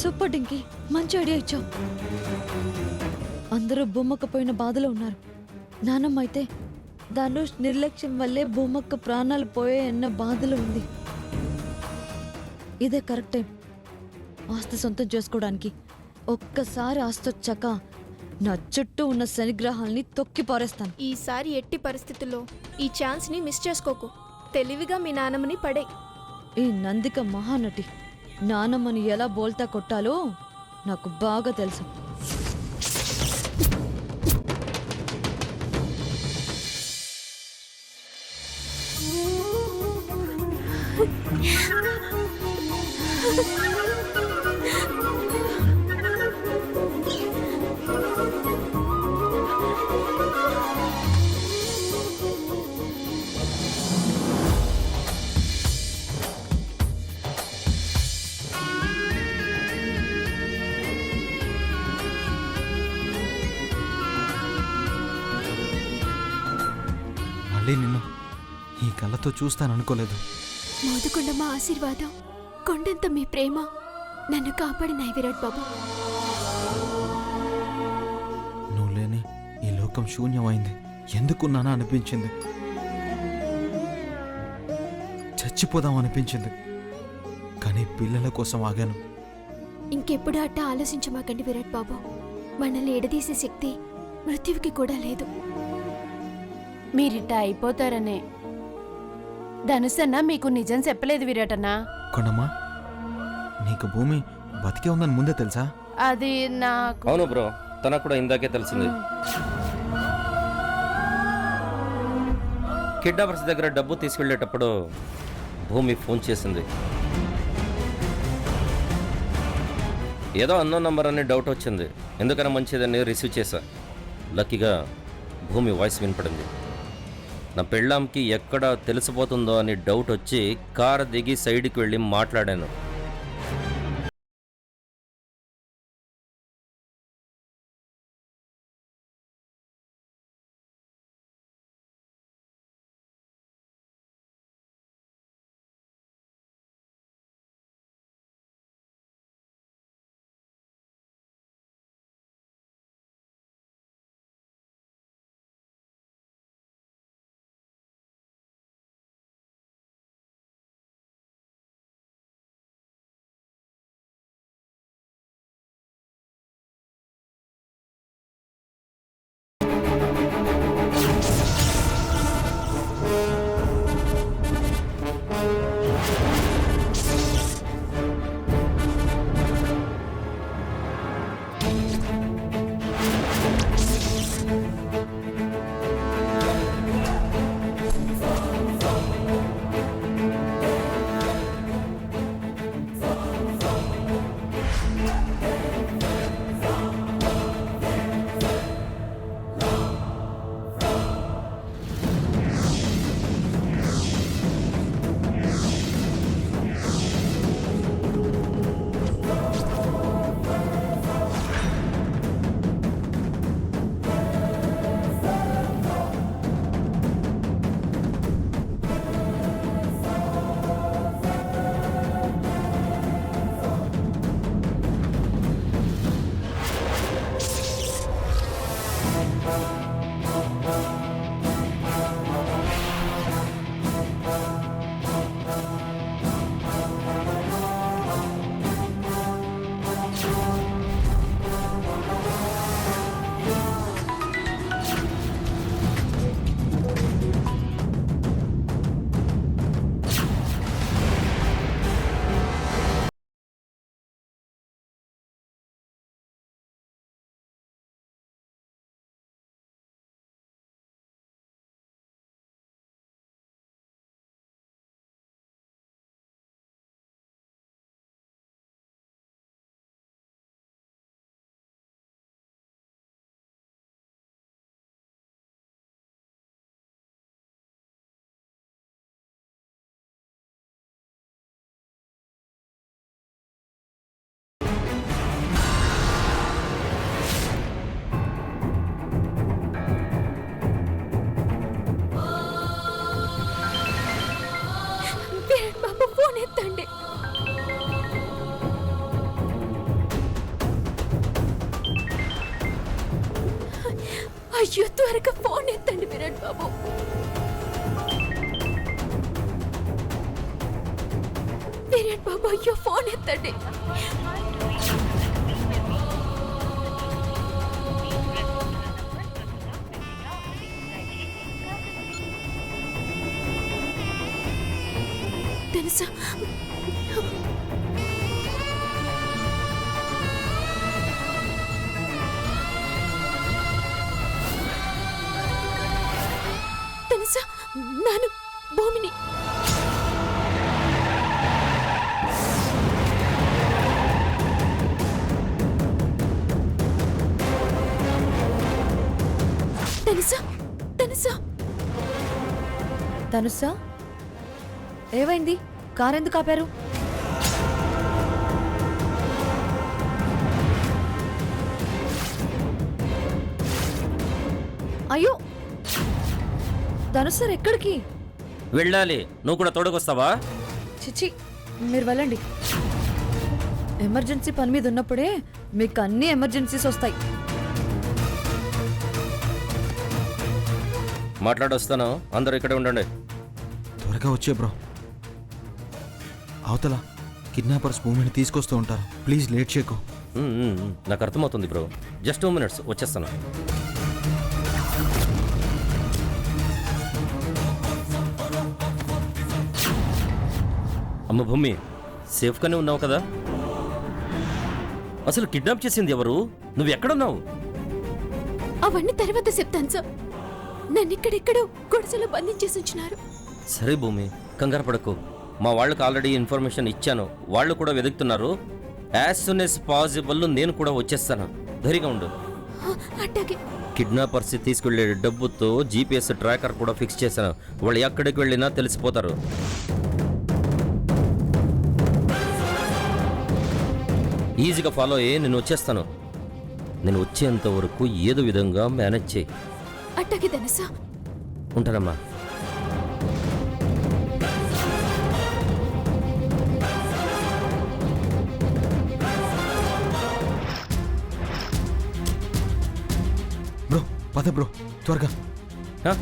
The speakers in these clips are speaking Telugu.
సూపర్ డింకి, మంచి ఐడియా ఇచ్చావు. అందరూ భూమక్కపోయిన బాధలో ఉన్నారు. నానమ్మ అయితే ధనుష్ నిర్లక్ష్యం వల్లే భూమక్క ప్రాణాలు పోయాయన్న బాధలో ఉంది. ఇదే కరెక్ట్ టైం ఆస్తి సొంతం చేసుకోవడానికి. ఒక్కసారి ఆస్తి వచ్చాక నా చుట్టూ ఉన్న శనిగ్రహాల్ని తొక్కి పారేస్తాను. ఈసారి ఎట్టి పరిస్థితుల్లో ఈ ఛాన్స్ని మిస్ చేసుకోకు. తెలివిగా మీ నాన్నమ్మని పడే. ఈ నందిక మహానటి నానమ్మని ఎలా బోల్తా కొట్టాలో నాకు బాగా తెలుసు. మళ్ళీ నిన్ను ఈ కళ్ళతో చూస్తాననుకోలేదు. మోదుకొండమ్మ ఆశీర్వాదం, కొండంత మీ ప్రేమ నన్ను కాపాడినాయి విరాట్ బాబు. నువ్వు లేని ఈ లోకం శూన్యమైంది. ఎందుకున్నానా అనిపించింది. చచ్చిపోదాం అనిపించింది. కానీ పిల్లల కోసం ఆగాను. ఇంకెప్పుడు అట్ట ఆలోచించమాకండి విరాట్ బాబు. మనల్ని ఎడదీసే శక్తి మృత్యువుకి కూడా లేదు. మీరిట్టా అయిపోతారనే ధనుసన్న మీకు నిజం చెప్పలేదు విరాటన్నా. కొండమ్మా, నీకు భూమి బతికే ఉందని ముందే తెలుసా? అది నాకు అవును బ్రో, తనకు కూడా ఇందాకే తెలిసింది. కిడ్నాపర్స్ దగ్గర డబ్బు తీసుకెళ్లేటప్పుడు భూమి ఫోన్ చేసింది. ఏదో అన్నోన్ నంబర్ అని డౌట్ వచ్చింది. ఎందుకన్నా మంచిదని రిసీవ్ చేశా. లక్కీగా భూమి వాయిస్ వినపడింది. నా పెళ్ళాంకి ఎక్కడ తెలిసిపోతుందో అని డౌట్ వచ్చి కారు దిగి సైడ్కి వెళ్ళి మాట్లాడాను. అయ్యో త్వరగా ఫోన్ ఎత్తండి విరాట్ బాబు. విరాట్ బాబు అయ్యో ఫోన్ ఎత్తండి. తెలుసా తెలుసా ನಾನು భూమిని తెలుసా తెలుసా ధనుసా ఏమైంది? కారెందుకు ఆపారు? అయ్యో ధనుష్ సార్ ఎక్కడికి? వెళ్ళాలి. నువ్వు కూడా తోడుకొస్తావా? చిచి మీరు వెళ్ళండి. ఎమర్జెన్సీ పని మీద ఉన్నప్పుడే మీకు అన్ని ఎమర్జెన్సీస్ వస్తాయి. మాట్లాడొస్తాను, అందరూ ఇక్కడే ఉండండి. త్వరగా వచ్చే బ్రో. అవతల కిడ్నాపర్స్ భూమిని తీసుకొస్తూ ఉంటారు. ప్లీజ్ లేట్ చేయకు. నాకు అర్థమవుతుంది బ్రో. జస్ట్ 2 minutes వచ్చేస్తాను. అమ్మ భూమి, సేఫ్గానే ఉన్నావు కదా? అసలు కిడ్నాప్ చేసింది ఎవరు? నువ్వు ఎక్కడున్నావు? అవన్నీ తర్వాత చెప్తాను సార్. నన్ను ఇక్కడెక్కడో గుడిసెలో బంధించేసి ఉంచినారు. సరే భూమి, కంగారు పడకు. మా వాళ్ళకి ఆల్రెడీ ఇన్ఫర్మేషన్ ఇచ్చాను. వాళ్ళు కూడా వెతుకుతున్నారు. యాజ్ సూన్ యాజ్ పాసిబుల్ నేను కూడా వచ్చేస్తాను. ధైర్యంగా ఉండు. అట్టాగే కిడ్నాపర్స్ తీసుకెళ్లే డబ్బుతో జీపీఎస్ ట్రాకర్ కూడా ఫిక్స్ చేశాను. వాళ్ళు ఎక్కడికి వెళ్ళినా తెలిసిపోతారు. ఈజీగా ఫాలో అయ్యి నేను వచ్చేస్తాను. నేను వచ్చేంత వరకు ఏదో విధంగా మేనేజ్ చేయి. అట్టాగే ధనుసా. ఉంటానమ్మా. బ్రో పద బ్రో త్వరగా. హ?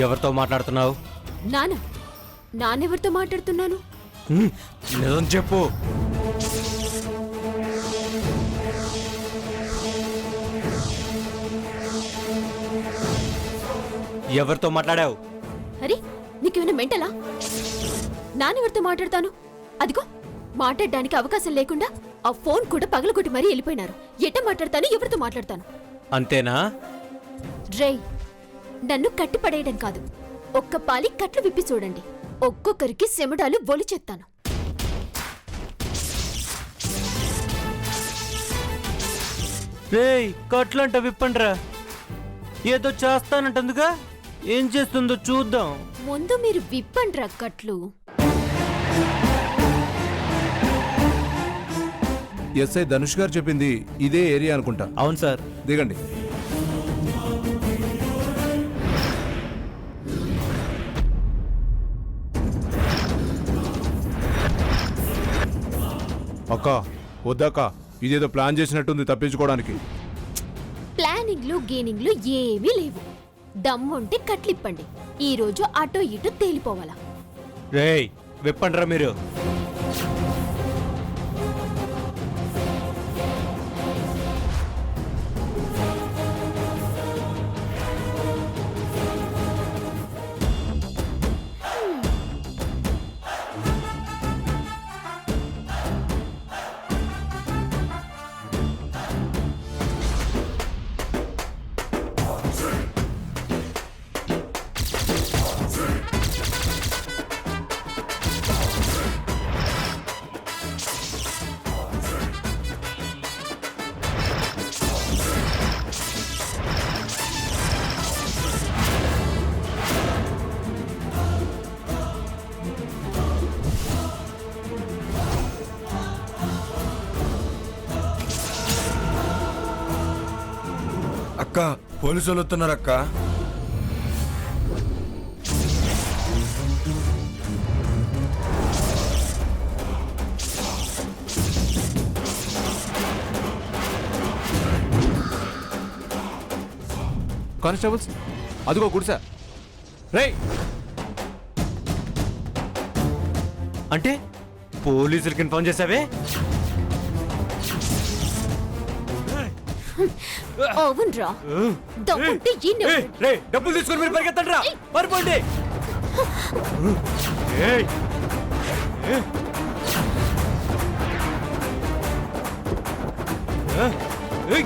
ఎవరితో మాట్లాడుతున్నావు? నానెవరితో మాట్లాడుతున్నాను? నిజం చెప్పు. ఎవరితో మాట్లాడావు? అరే నీకేమైనా మెంటలా? నానెవరితో మాట్లాడతాను? అదిగో మాట్లాడడానికి అవకాశం లేకుండా ఆ ఫోన్ కూడా పగలగొట్టి మరీ వెళ్ళిపోయినారు. ఎట్ట మాట్లాడతాను? ఎవరితో మాట్లాడతాను? అంతేనా? రేయ్, నన్ను కట్టిపడేయడం కాదు, ఒక్క పాలి కట్లు విప్పి చూడండి. ఒక్కొక్కరికి సెమడాలు బొలిచెత్తాను. రేయ్, కట్లంట విప్పండ్రా. ఏదో చేస్తానంటుందిగా, ఏం చేస్తుందో చూద్దాం. ముందు మీరు విప్పండ్రా కట్లు. ఎస్ఐ ధనుష్ గారు చెప్పింది ఇదే ఏరియా అనుకుంటా. అవును సార్. దిగండి. అక్క వద్దక్క, ఇదేదో ప్లాన్ చేసినట్టుంది తప్పించుకోవడానికి. ప్లానింగ్లు గేనింగ్లు ఏమీ లేవు. దమ్ముంటే కట్లిప్పండి. ఈ రోజు అటో ఇటో తేలిపోవాలా. రేయ్, విప్పండ్రా మీరు. అక్క పోలీసులు వస్తున్నారక్క. కానిస్టేబుల్స్ అదిగో గుడిసా. రేయ్ అంటే పోలీసులకి ఇన్ఫార్మ్ చేసావే? అవునరా దమ్ముంటే ఈయన్నే ఏయ్, రేయ్, డబ్బులు తీసుకొని మీరు పరిగెత్తండి రా, పారిపోండి. ఏయ్, ఏయ్. ఏయ్.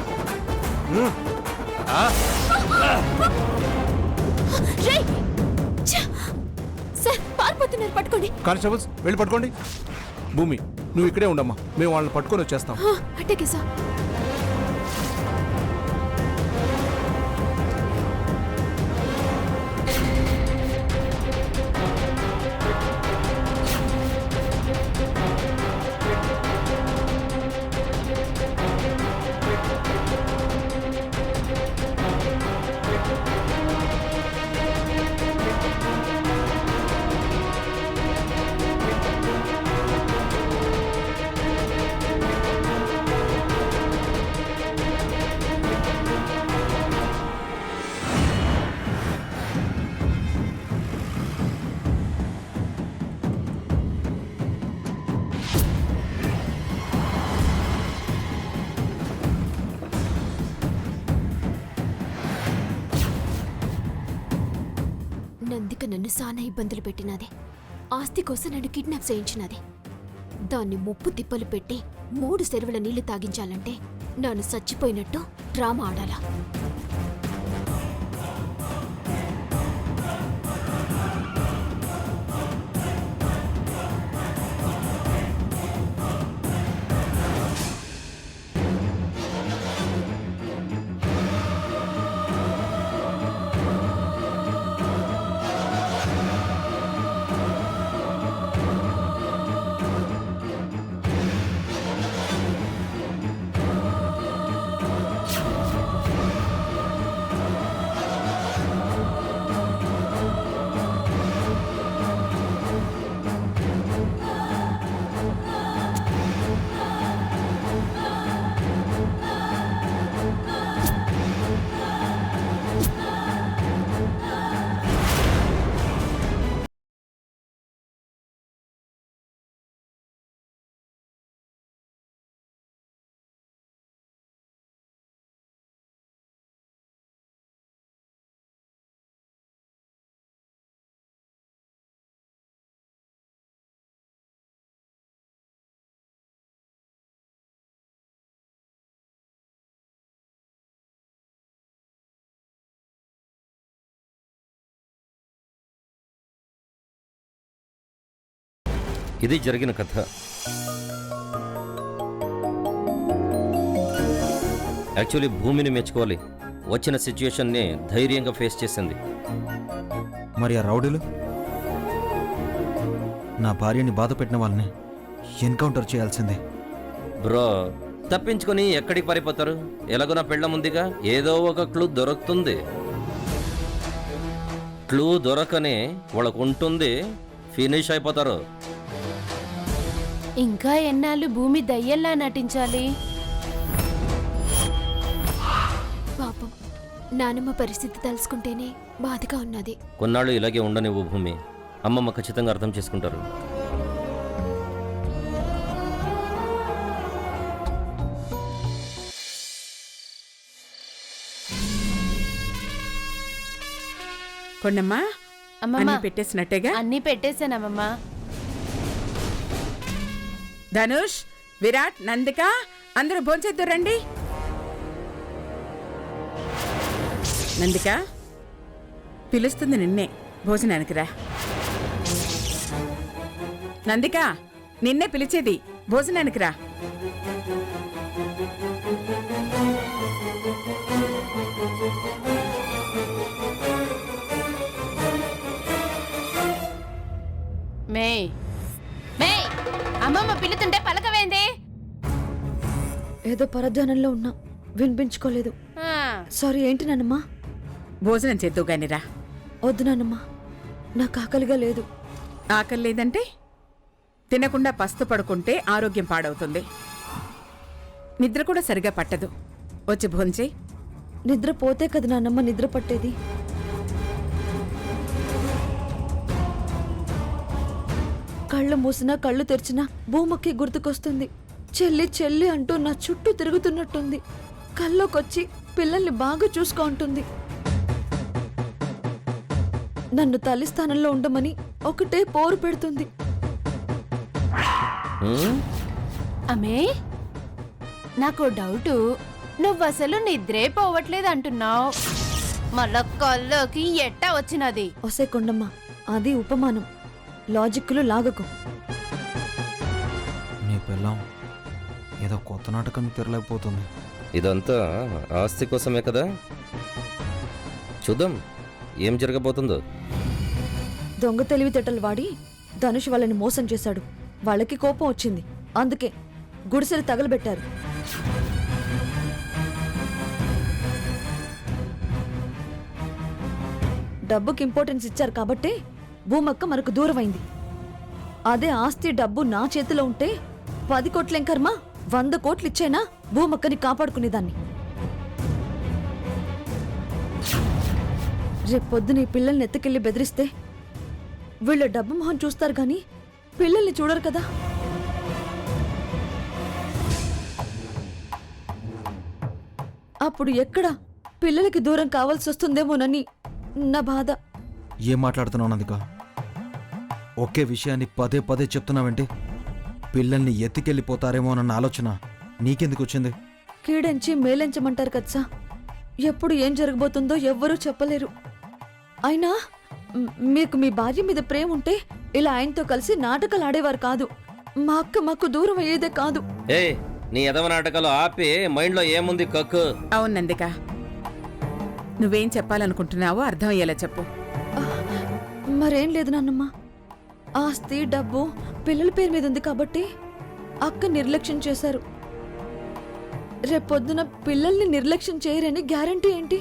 రేయ్! ఛ! సార్ పారిపోతున్నారు, పట్టుకోండి. కానిస్టేబుల్స్ వెళ్ళి పట్టుకోండి. భూమి నువ్వు ఇక్కడే ఉండమ్మా, మేము వాళ్ళని పట్టుకొని వచ్చేస్తాం. అట్టకే సార్. నందిక నన్ను సానా ఇబ్బందులు పెట్టినది. ఆస్తి కోసం నన్ను కిడ్నాప్ చేయించినది. దాన్ని ముప్పు తిప్పలు పెట్టి 3 చెరువుల నీళ్లు తాగించాలంటే నన్ను చచ్చిపోయినట్టు డ్రామా ఆడాలా. ఇది జరిగిన కథ. యాక్చువల్లీ భూమిని మెచ్చుకోవాలి. వచ్చిన సిచ్యుయేషన్ని ధైర్యంగా ఫేస్ చేసింది. మరి ఆ రౌడీలు నా భార్యని బాధ పెట్టిన వాళ్ళని ఎన్కౌంటర్ చేయాల్సిందే. బ్రో, తప్పించుకొని ఎక్కడికి పారిపోతారు? ఎలాగో నా పెళ్ళం ఉందిగా, ఏదో ఒక క్లూ దొరుకుతుంది. క్లూ దొరకని వాళ్ళకు ఉంటుంది, ఫినిష్ అయిపోతారు. ఇంకా ఎన్నాళ్ళు భూమి దయ్యల్లా నటించాలి? పాపం నానమ్మ పరిస్థితి తలుసుకుంటేనే బాధగా ఉన్నది. కొన్నాళ్ళు ఇలాగే ఉండనివ్వు భూమి. అమ్మమ్మ ఖచ్చితంగా అర్థం చేసుకుంటారు. కొండమ్మా, అమ్మమ్మ అన్నీ పెట్టేసినట్టేగా? అన్నీ పెట్టేశానమ్మమ్మా. ధనుష్, విరాట్, నందిక అందరూ భోంచేద్దురు రండి. నందిక పిలుస్తుంది నిన్నే, భోజనానికి రా. నందిక నిన్నే పిలిచేది, భోజనానికి రా. మే మే అమ్మమ్మ పిలుతుంటే పలకవేంది? ఏదో పరధ్యానంలో ఉన్నా, వినిపించుకోలేదు. సారీ, ఏంటి నాన్నమ్మా? భోజనం చేద్దు గానిరా. వద్దు నాన్నమ్మా, నాకు ఆకలిగా లేదు. ఆకలి లేదంటే తినకుండా పస్తు పడుకుంటే ఆరోగ్యం పాడవుతుంది. నిద్ర కూడా సరిగా పట్టదు. వచ్చి భోంచేయి. నిద్ర పోతే కదా నాన్నమ్మ నిద్ర పట్టేది. కళ్ళు మూసినా కళ్ళు తెరిచినా భూమకి గుర్తుకొస్తుంది. చెల్లి చెల్లి అంటూ నా చుట్టూ తిరుగుతున్నట్టుంది. కల్లోకొచ్చి పిల్లల్ని బాగా చూసుకో అంటుంది. నన్ను తల్లి స్థానంలో ఉండమని ఒకటే పోరు పెడుతుంది. అమ్మే, నాకు డౌటు, నువ్వసలు నిద్రే పోవట్లేదు అంటున్నావు. మళ్ళా కల్లోకి ఎట్టా వచ్చినది? ఒసే కొండమ్మ, అది ఉపమానం. లాజిక్లు లాగకు. నీ పిల్లం ఏదో కొత్త నాటకం తెరలేకపోతుంది. ఇదంతా ఆస్తి కోసమే కదా? చూద్దాం ఏం జరగబోతుందో. దొంగ తెలివితేటలు వాడి ధనుష్ వాళ్ళని మోసం చేశాడు. వాళ్ళకి కోపం వచ్చింది. అందుకే గుడిసెలు తగలబెట్టారు. డబ్బుకి ఇంపార్టెన్స్ ఇచ్చారు కాబట్టే భూమక్క మనకు దూరమైంది. అదే ఆస్తి డబ్బు నా చేతిలో ఉంటే 10 కోట్లేం కర్మ, 100 కోట్లు ఇచ్చైనా భూమక్కని కాపాడుకునేదాన్ని. రేపొద్దున ఈ పిల్లల్ని ఎత్తుకెళ్ళి బెదిరిస్తే వీళ్ళ డబ్బు మొహం చూస్తారు గాని పిల్లల్ని చూడరు కదా. అప్పుడు ఎక్కడ పిల్లలకి దూరం కావాల్సి వస్తుందేమోనని నా బాధ. ఏం మాట్లాడుతున్నావు నందిక? ఒకే విషయాన్ని పదే పదే చెప్తున్నావంటే పిల్లల్ని ఎత్తికెళ్ళిపోతారేమోనన్న ఆలోచన నీకెందుకు వచ్చింది? కీడెంచి మేలెంచమంటారు కదసా. ఎప్పుడు ఏం జరగబోతుందో ఎవ్వరూ చెప్పలేరు. అయినా మీకు మీ భార్య మీద ప్రేమ ఉంటే ఇలా ఆయనతో కలిసి నాటకాలు ఆడేవారు కాదు. మా అక్క మాకు దూరం అయ్యేదే కాదు. ఏ నీ ఎదవ నాటకాలు ఆపి మైండ్లో ఏముంది కక్కు. అవును నందిక, నువ్వేం చెప్పాలనుకుంటున్నావో అర్థమయ్యేలా చెప్పు. మరేం లేదు నాన్నమ్మ. ఆస్తి డబ్బు పిల్లల పేరు మీద ఉంది కాబట్టి అక్క నిర్లక్ష్యం చేశారు. రేపొద్దున పిల్లల్ని నిర్లక్ష్యం చేయరని గ్యారంటీ ఏంటి?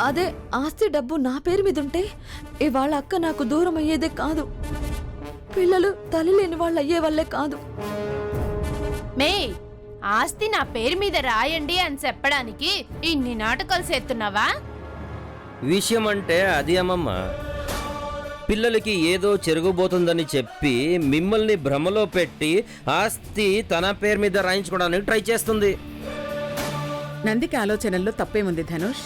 అదే ఆస్తి డబ్బు నా పేరు మీద ఉంటే ఇవాళ అక్క నాకు దూరం అయ్యేదే కాదు. పిల్లలు తల్లి లేని వాళ్ళు అయ్యే వాళ్ళే కాదు. మే, ఆస్తి నా పేరు మీద రాయండి అని చెప్పడానికి ఇన్ని నాటకాలు చేస్తున్నావా? విషయం అంటే అది అమ్మమ్మ. పిల్లలకి ఏదో చెరగబోతుందని చెప్పి మిమ్మల్ని భ్రమలో పెట్టి ఆస్తి తన పేరు మీద రాయించుకోవడానికి ట్రై చేస్తుంది. నందిక ఆలోచనల్లో తప్పేముంది ధనుష్?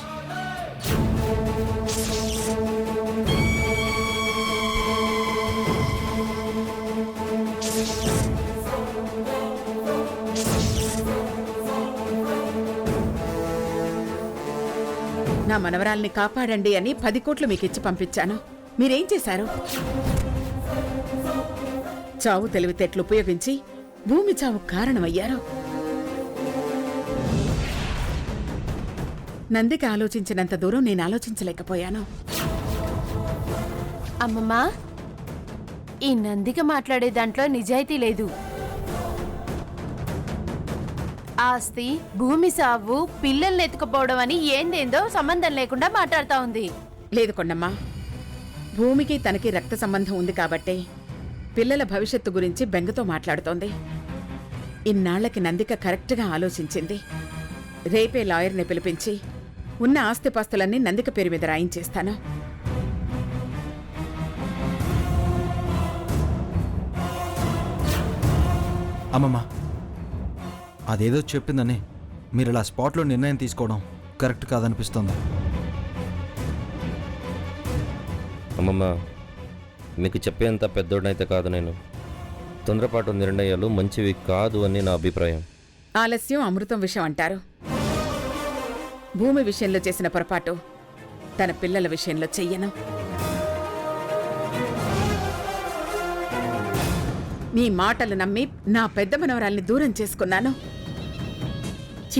నా మనవరాల్ని కాపాడండి అని 10 కోట్లు మీకిచ్చి పంపించాను. మీరేం చేశారు? చావు తెలివితేటలు ఉపయోగించి భూమి చావు కారణమయ్యారు. నందిక ఆలోచించినంత దూరం నేను ఆలోచించలేకపోయాను. అమ్మమ్మా, ఈ నందిక మాట్లాడే దాంట్లో నిజాయితీ లేదు. ఆస్తి, భూమి సావు, పిల్లల్ని ఎత్తుకుపోవడం అని ఏందేందో సంబంధం లేకుండా మాట్లాడుతా ఉంది. లేదు కొండమ్మా, భూమికి తనకి రక్త సంబంధం ఉంది కాబట్టే పిల్లల భవిష్యత్తు గురించి బెంగతో మాట్లాడుతోంది. ఇన్నాళ్లకి నందిక కరెక్ట్గా ఆలోచించింది. రేపే లాయర్ని పిలిపించి ఉన్న ఆస్తిపాస్తులన్నీ నందిక పేరు మీద రాయించేస్తాను. అమ్మమ్మ, అదేదో చెప్పిందని మీరు ఇలా స్పాట్లో నిర్ణయం తీసుకోవడం కరెక్ట్ కాదనిపిస్తుంది. అమ్మమ్మ, మీకు చెప్పేంత పెద్దోడనైతే కాదు నేను. తొందరపాటు నిర్ణయాలు మంచివి కాదు అని నా అభిప్రాయం. ఆలస్యం అమృతం విషయం అంటారు. భూమి విషయంలో చేసిన పొరపాటు తన పిల్లల విషయంలో చెయ్యను. మీ మాటలు నమ్మి నా పెద్ద మనవరాల్ని దూరం చేసుకున్నాను.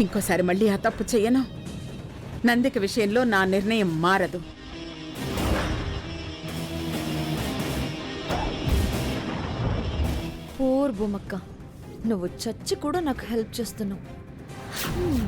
ఇంకోసారి మళ్ళీ ఆ తప్పు చెయ్యను. నందిక విషయంలో నా నిర్ణయం మారదు. పోర్ భూమక్క, నువ్వు చచ్చి కూడా నాకు హెల్ప్ చేస్తున్నావు. హ్మ్.